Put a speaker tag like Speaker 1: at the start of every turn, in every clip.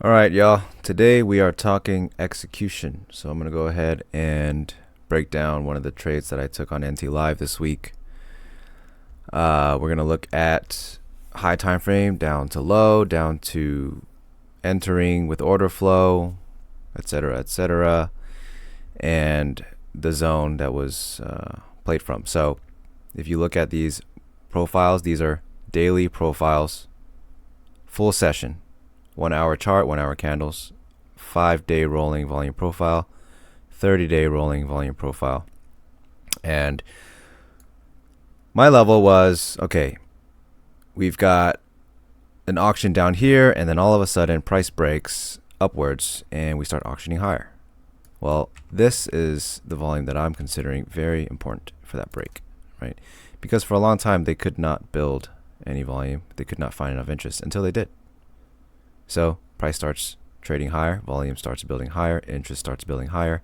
Speaker 1: All right, y'all. Today we are talking execution. So I'm going to go ahead and break down one of the trades that I took on NT Live this week. We're going to look at high time frame down to low, down to entering with order flow, etc., and the zone that was played from. So if you look at these profiles, these are daily profiles, full session. 1 hour chart, 1 hour candles, 5-day rolling volume profile, 30-day rolling volume profile. And my level was, okay, we've got an auction down here, and then all of a sudden price breaks upwards and we start auctioning higher. Well, this is the volume that I'm considering very important for that break, right? Because for a long time they could not build any volume. They could not find enough interest until they did. So price starts trading higher, volume starts building higher, interest starts building higher.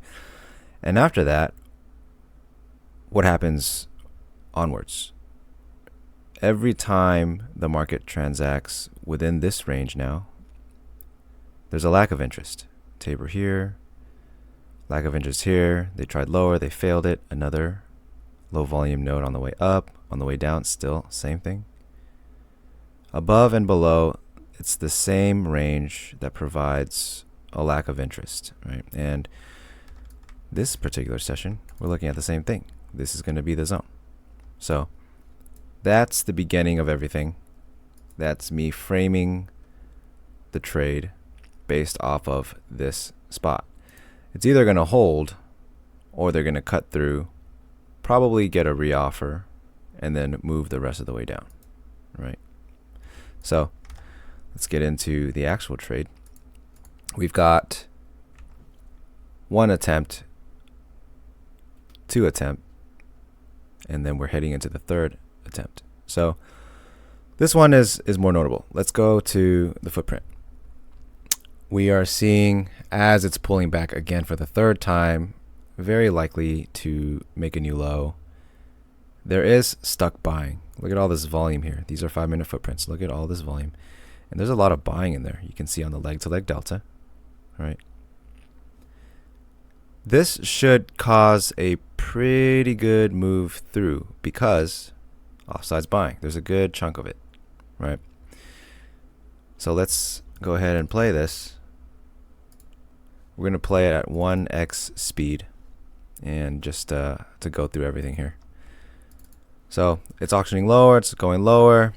Speaker 1: And after that, what happens onwards? Every time the market transacts within this range now, there's a lack of interest. Taper here, lack of interest here. They tried lower, they failed it. Another low volume node on the way up, on the way down, still same thing. Above and below, it's the same range that provides a lack of interest, right? And this particular session, we're looking at the same thing. This is going to be the zone. So that's the beginning of everything. That's me framing the trade based off of this spot. It's either going to hold or they're going to cut through, probably get a reoffer, and then move the rest of the way down, right? So let's get into the actual trade. We've got one attempt, two attempt, and then we're heading into the third attempt. So this one is more notable. Let's go to the footprint. We are seeing, as it's pulling back again for the third time, very likely to make a new low. There is stuck buying. Look at all this volume here. These are 5-minute footprints. Look at all this volume. And there's a lot of buying in there. You can see on the leg-to-leg delta, right? This should cause a pretty good move through because offsides buying. There's a good chunk of it, right? So let's go ahead and play this. We're going to play it at 1x speed and just to go through everything here. So it's auctioning lower, it's going lower.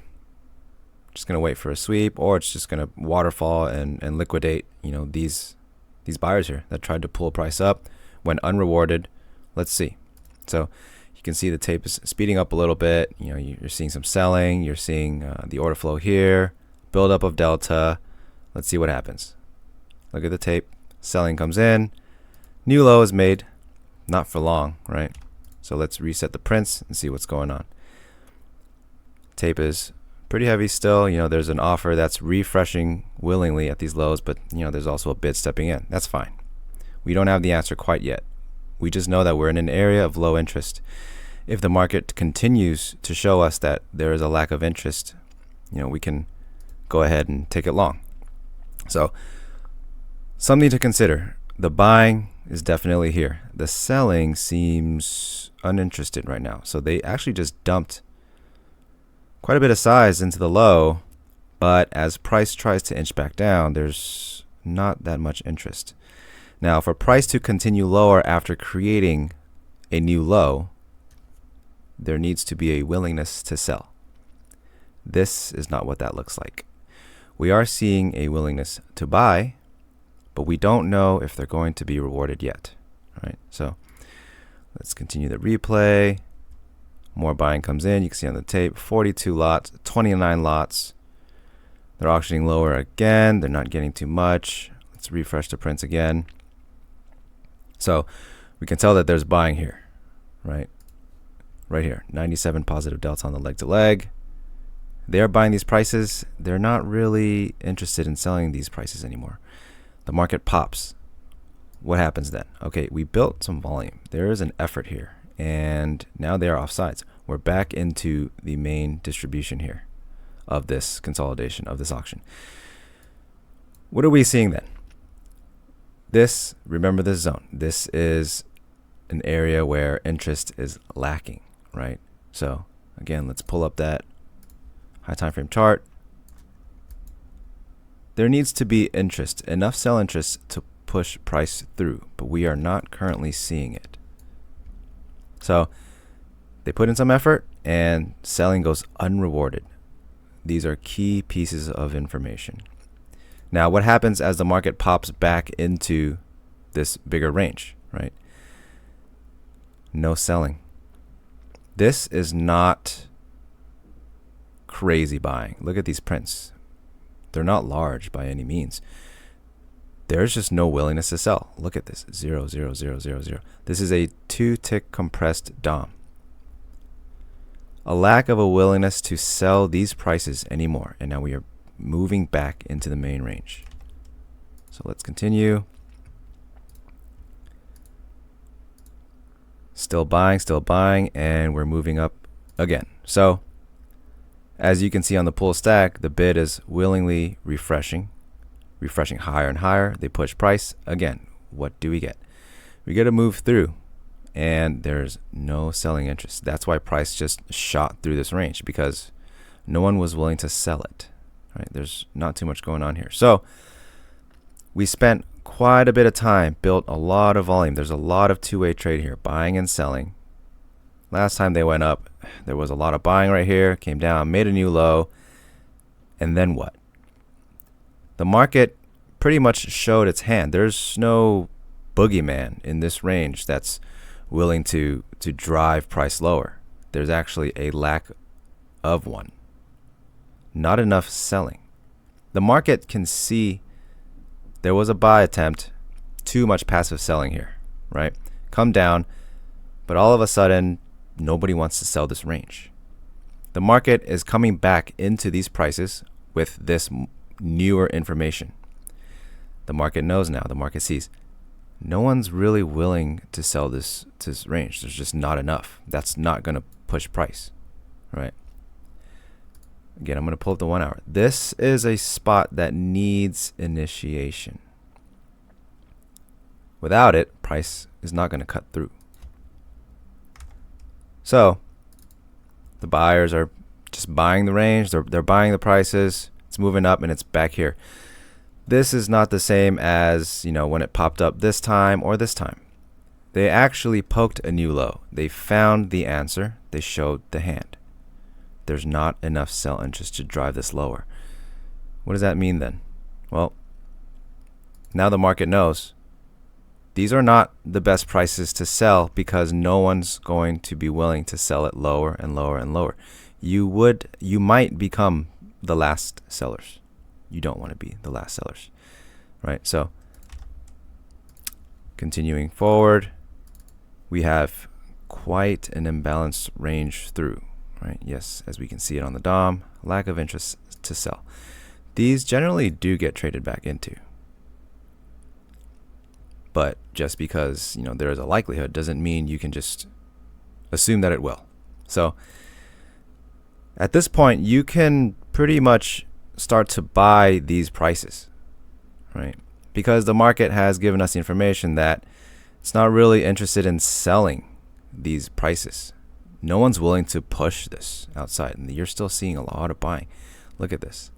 Speaker 1: Just going to wait for a sweep, or it's just going to waterfall and liquidate, these buyers here that tried to pull price up, went unrewarded. Let's see. So you can see the tape is speeding up a little bit. You're seeing some selling. You're seeing the order flow here, buildup of delta. Let's see what happens. Look at the tape. Selling comes in. New low is made. Not for long, right? So let's reset the prints and see what's going on. Tape is pretty heavy still. There's an offer that's refreshing willingly at these lows, but there's also a bid stepping in. That's fine. We don't have the answer quite yet. We just know that we're in an area of low interest. If the market continues to show us that there is a lack of interest, we can go ahead and take it long. So something to consider. The buying is definitely here. The selling seems uninterested right now. So they actually just dumped quite a bit of size into the low, but as price tries to inch back down, there's not that much interest. Now, for price to continue lower after creating a new low, there needs to be a willingness to sell. This is not what that looks like. We are seeing a willingness to buy, but we don't know if they're going to be rewarded yet. All right, so let's continue the replay. More buying comes in. You can see on the tape, 42 lots, 29 lots. They're auctioning lower again. They're not getting too much. Let's refresh the prints again. So we can tell that there's buying here, right? Right here, 97 positive delta on the leg to leg. They're buying these prices. They're not really interested in selling these prices anymore. The market pops. What happens then? Okay, we built some volume. There is an effort here. And now they are offsides. We're back into the main distribution here of this consolidation, of this auction. What are we seeing then? This, remember this zone. This is an area where interest is lacking, right? So again, let's pull up that high time frame chart. There needs to be interest, enough sell interest to push price through, but we are not currently seeing it. So they put in some effort and selling goes unrewarded. These are key pieces of information. Now, what happens as the market pops back into this bigger range, right? No selling. This is not crazy buying. Look at these prints. They're not large by any means. There's just no willingness to sell. Look at this, 0, 0, 0, 0, 0. This is a 2-tick compressed DOM. A lack of a willingness to sell these prices anymore. And now we are moving back into the main range. So let's continue. Still buying, and we're moving up again. So as you can see on the pull stack, the bid is willingly refreshing higher and higher. They push price. Again, what do we get? We get a move through, and there's no selling interest. That's why price just shot through this range, because no one was willing to sell it. Right? There's not too much going on here. So we spent quite a bit of time, built a lot of volume. There's a lot of two-way trade here, buying and selling. Last time they went up, there was a lot of buying right here, came down, made a new low, and then what? The market pretty much showed its hand. There's no boogeyman in this range that's willing to drive price lower. There's actually a lack of one. Not enough selling. The market can see there was a buy attempt, too much passive selling here, right? Come down, but all of a sudden, nobody wants to sell this range. The market is coming back into these prices with this newer information. The market knows now, the market sees no one's really willing to sell this range. There's just not enough. That's not going to push price, right? Again, I'm going to pull up the 1 hour. This is a spot that needs initiation. Without it, price is not going to cut through. So the buyers are just buying the range. They're buying the prices. It's moving up and it's back here. This is not the same as, when it popped up this time or this time. They actually poked a new low. They found the answer. They showed the hand. There's not enough sell interest to drive this lower. What does that mean then? Well, now the market knows these are not the best prices to sell, because no one's going to be willing to sell it lower and lower and lower. You might become the last sellers. You don't want to be the last sellers, right? So continuing forward, we have quite an imbalanced range through. Right? Yes, as we can see it on the DOM, lack of interest to sell. These generally do get traded back into. But just because, there is a likelihood doesn't mean you can just assume that it will. So at this point, you can pretty much start to buy these prices, right? Because the market has given us the information that it's not really interested in selling these prices. No one's willing to push this outside, and you're still seeing a lot of buying. Look at this.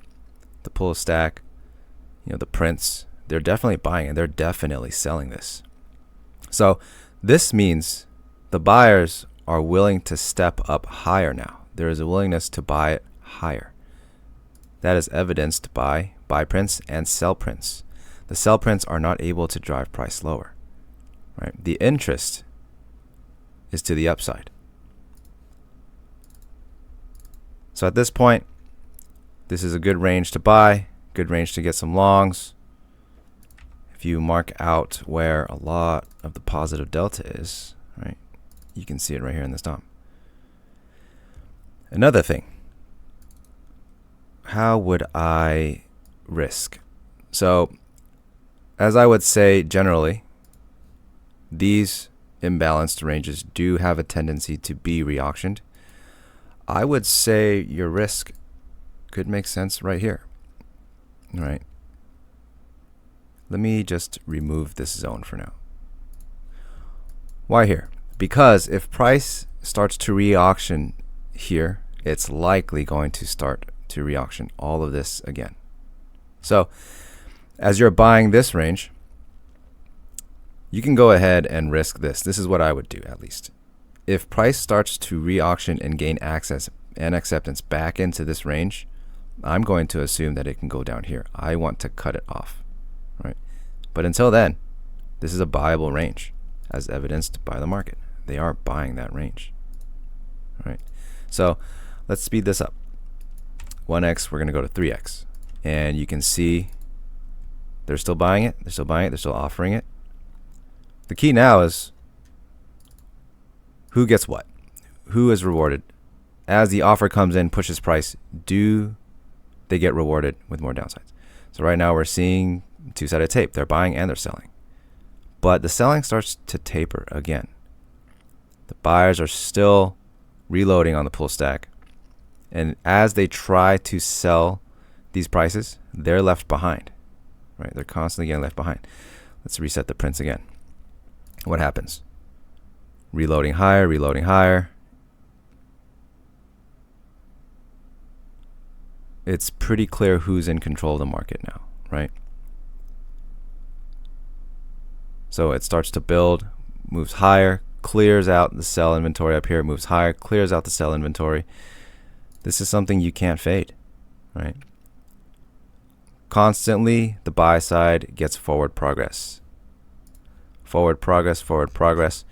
Speaker 1: The pull stack, the prints, they're definitely buying, and they're definitely selling this. So this means the buyers are willing to step up higher now. There is a willingness to buy it higher. That is evidenced by buy prints and sell prints. The sell prints are not able to drive price lower, right? The interest is to the upside. So at this point, this is a good range to buy, good range to get some longs. If you mark out where a lot of the positive delta is, right, you can see it right here in this DOM. Another thing, how would I risk? So as I would say generally, these imbalanced ranges do have a tendency to be reauctioned. I would say your risk could make sense right here, right? let me just remove this zone for now. Why here? Because if price starts to re-auction here, it's likely going to start to re-auction all of this again. So as you're buying this range, you can go ahead and risk this. This is what I would do, at least. If price starts to re-auction and gain access and acceptance back into this range, I'm going to assume that it can go down here. I want to cut it off, right? But until then, this is a buyable range, as evidenced by the market. They are buying that range, right? So let's speed this up. 1x, we're going to go to 3x. And you can see they're still buying it. They're still buying it. They're still offering it. The key now is who gets what? Who is rewarded? As the offer comes in, pushes price, do they get rewarded with more downsides? So right now we're seeing two-sided tape. They're buying and they're selling. But the selling starts to taper again. The buyers are still reloading on the pull stack. And as they try to sell these prices, they're left behind, right? They're constantly getting left behind. Let's reset the prints again. What happens? Reloading higher, reloading higher. It's pretty clear who's in control of the market now, right? So it starts to build, moves higher, clears out the sell inventory up here, moves higher, clears out the sell inventory. This is something you can't fade, right? Constantly, the buy side gets forward progress. Forward progress, forward progress.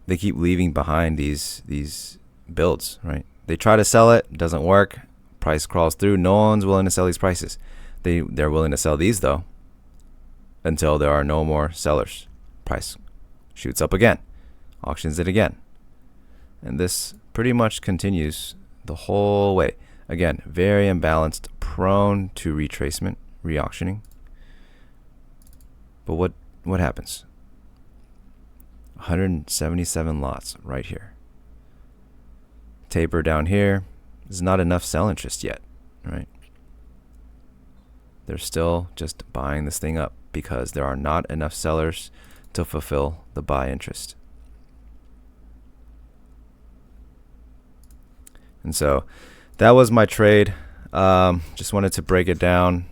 Speaker 1: They keep leaving behind these builds, right? They try to sell it, doesn't work. Price crawls through. No one's willing to sell these prices. They're willing to sell these though, until there are no more sellers. Price shoots up again, auctions it again, and this pretty much continues the whole way. Again, very imbalanced, prone to retracement, re-auctioning. But what happens? 177 lots right here. Taper down here. There's not enough sell interest yet, right? They're still just buying this thing up because there are not enough sellers to fulfill the buy interest. And so that was my trade. Just wanted to break it down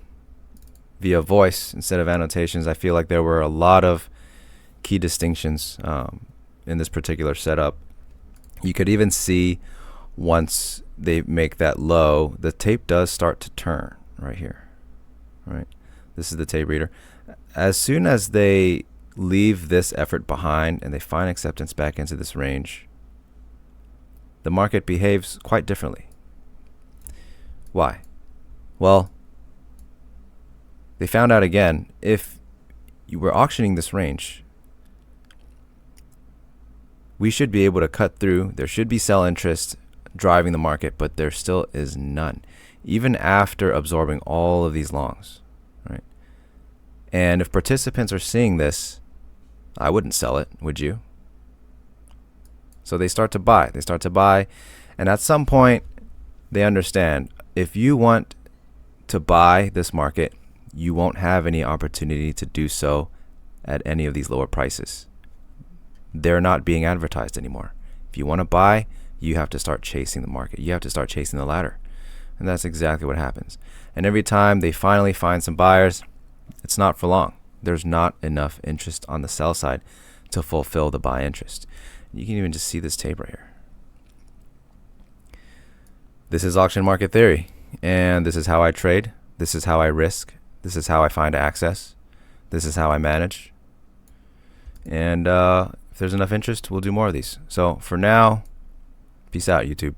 Speaker 1: via voice instead of annotations. I feel like there were a lot of key distinctions in this particular setup. You could even see once they make that low, the tape does start to turn right here, right? This is the tape reader. As soon as they leave this effort behind and they find acceptance back into this range, the market behaves quite differently. Why? Well, they found out again, if you were auctioning this range, we should be able to cut through. There should be sell interest driving the market, but there still is none, even after absorbing all of these longs, right? And if participants are seeing this, I wouldn't sell it, would you? So they start to buy. They start to buy, and at some point, they understand if you want to buy this market, you won't have any opportunity to do so at any of these lower prices. They're not being advertised anymore. If you want to buy, you have to start chasing the market. You have to start chasing the ladder. And that's exactly what happens. And every time they finally find some buyers, it's not for long. There's not enough interest on the sell side to fulfill the buy interest. You can even just see this tape right here. This is auction market theory, and this is how I trade. This is how I risk. This is how I find access. This is how I manage. And if there's enough interest, we'll do more of these. So for now, peace out, YouTube.